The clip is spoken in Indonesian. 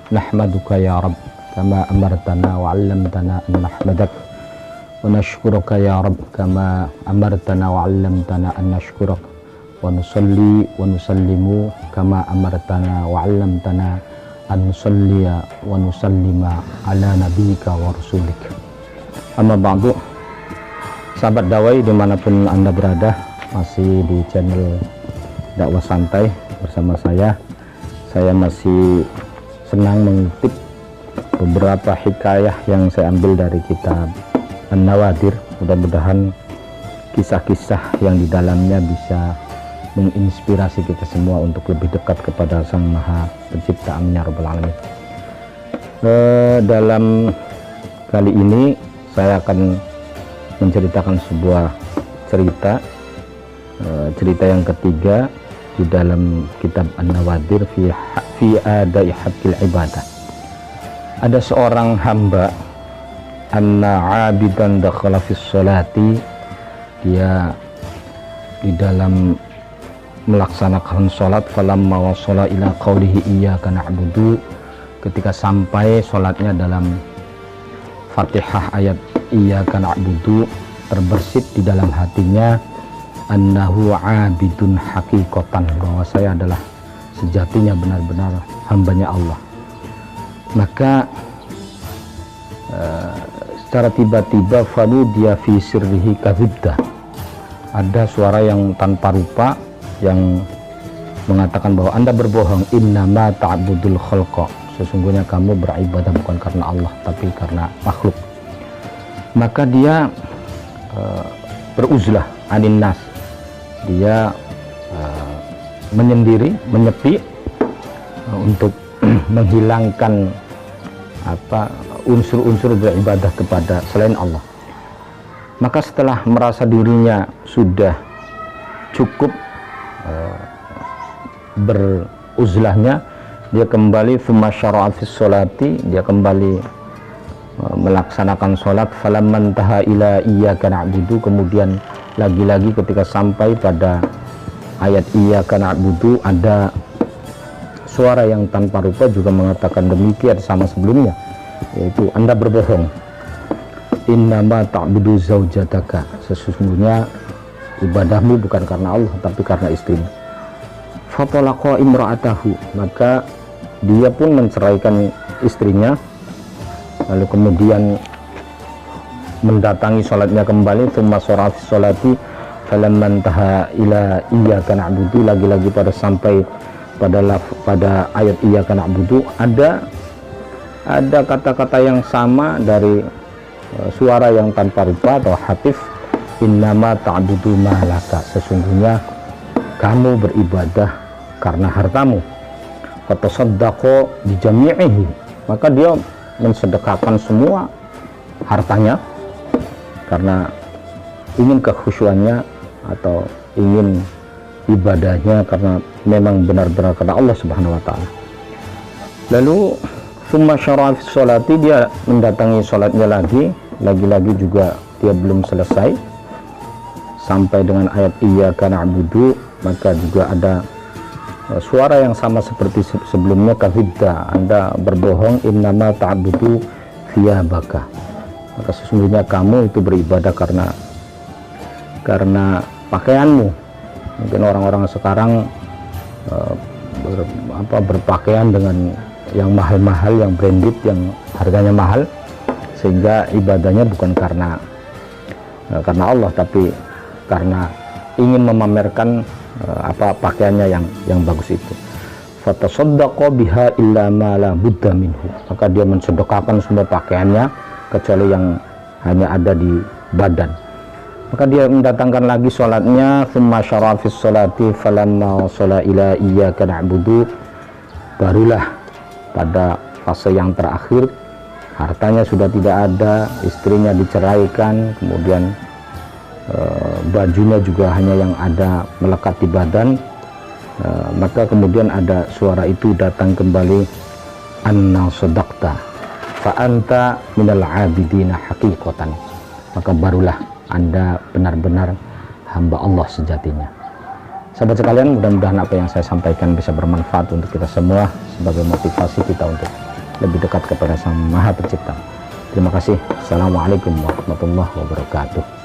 نحمدك يا رب كما أمرتنا وعلمتنا أن نحمدك ونشكرك يا رب كما أمرتنا وعلمتنا أن نشكرك ونصلي ونسلم كما أمرتنا وعلمتنا أن نصلي ونسلم على نبيك ورسولك. Amma ba'du. Sahabat Dawai dimanapun Anda berada, masih di channel Dakwah Santai bersama saya masih senang mengutip beberapa hikayah yang saya ambil dari kitab An-Nawadir. Mudah-mudahan kisah-kisah yang di dalamnya bisa menginspirasi kita semua untuk lebih dekat kepada Sang Maha Pencipta. Amin ya rabbal alamin. Dalam kali ini saya akan menceritakan sebuah cerita yang ketiga di dalam kitab An-Nawadir fi adai haqqil ibadah. Ada seorang hamba, anna abidan dakhala fis sholati, dia di dalam melaksanakan sholat, falamma wasala ila qawlihi iyyaka na'budu, ketika sampai sholatnya dalam Fatihah ayat iyyaka na'budu, terbersit di dalam hatinya annahu abidun hakikotan, bahwa saya adalah sejatinya benar-benar hambanya Allah. Maka secara tiba-tiba fanudiya fi sirrihi kadzibta, ada suara yang tanpa rupa yang mengatakan bahwa Anda berbohong, innama ta'budul khalqa, sesungguhnya kamu beribadah bukan karena Allah tapi karena makhluk. Maka dia beruzlah anin nas, dia menyendiri, menyepi untuk menghilangkan unsur-unsur beribadah kepada selain Allah. Maka setelah merasa dirinya sudah cukup beruzlahnya, dia kembali thumma syara'a fis sholati, dia kembali melaksanakan sholat. Falamman taha ila iyyaka na'budu, kemudian lagi-lagi ketika sampai pada ayat iyyaka na'budu, ada suara yang tanpa rupa juga mengatakan demikian sama sebelumnya, yaitu Anda berbohong, innama ta'budu zaujataka, sesungguhnya ibadahmu bukan karena Allah tapi karena istrimu. Fatalaqa imra'atahu, maka dia pun menceraikan istrinya, lalu kemudian mendatangi sholatnya kembali. Tsumma shara'a fi sholati falamman taha ila iyyaka na'budu, lagi-lagi pada sampai pada ayat iyyaka na'budu, ada kata-kata yang sama dari suara yang tanpa rupa atau hatif, innama ta'budu malaka, sesungguhnya kamu beribadah karena hartamu. Fatasaddaqa bijami'ihi, maka dia mensedekahkan semua hartanya karena ingin kekhusyuannya atau ingin ibadahnya karena memang benar-benar karena Allah Subhanahu wa taala. Lalu summa syara'a fi sholati, dia mendatangi sholatnya lagi-lagi juga dia belum selesai sampai dengan ayat iyyaka na'budu, maka juga ada suara yang sama seperti sebelumnya, kadzibta, Anda berbohong, innama ta'budu thiyabaka, maka sesungguhnya kamu itu beribadah karena pakaianmu. Mungkin orang-orang sekarang berpakaian dengan yang mahal-mahal, yang branded, yang harganya mahal, sehingga ibadahnya bukan karena Allah tapi karena ingin memamerkan pakaiannya yang bagus itu. Fatasaddaqa biha illa ma la budda minhu, maka dia mensedekahkan semua pakaiannya kecuali yang hanya ada di badan. Maka dia mendatangkan lagi sholatnya, thumma syara'a fis sholati falamma wasala ila iyyaka na'budu, barulah pada fase yang terakhir, hartanya sudah tidak ada, istrinya diceraikan, kemudian bajunya juga hanya yang ada melekat di badan, maka kemudian ada suara itu datang kembali, anna sadaqta fa anta minal abidina haqiqatan, maka barulah Anda benar-benar hamba Allah sejatinya. Sahabat sekalian, mudah-mudahan apa yang saya sampaikan bisa bermanfaat untuk kita semua sebagai motivasi kita untuk lebih dekat kepada Sang Maha Pencipta. Terima kasih. Assalamualaikum warahmatullahi wabarakatuh.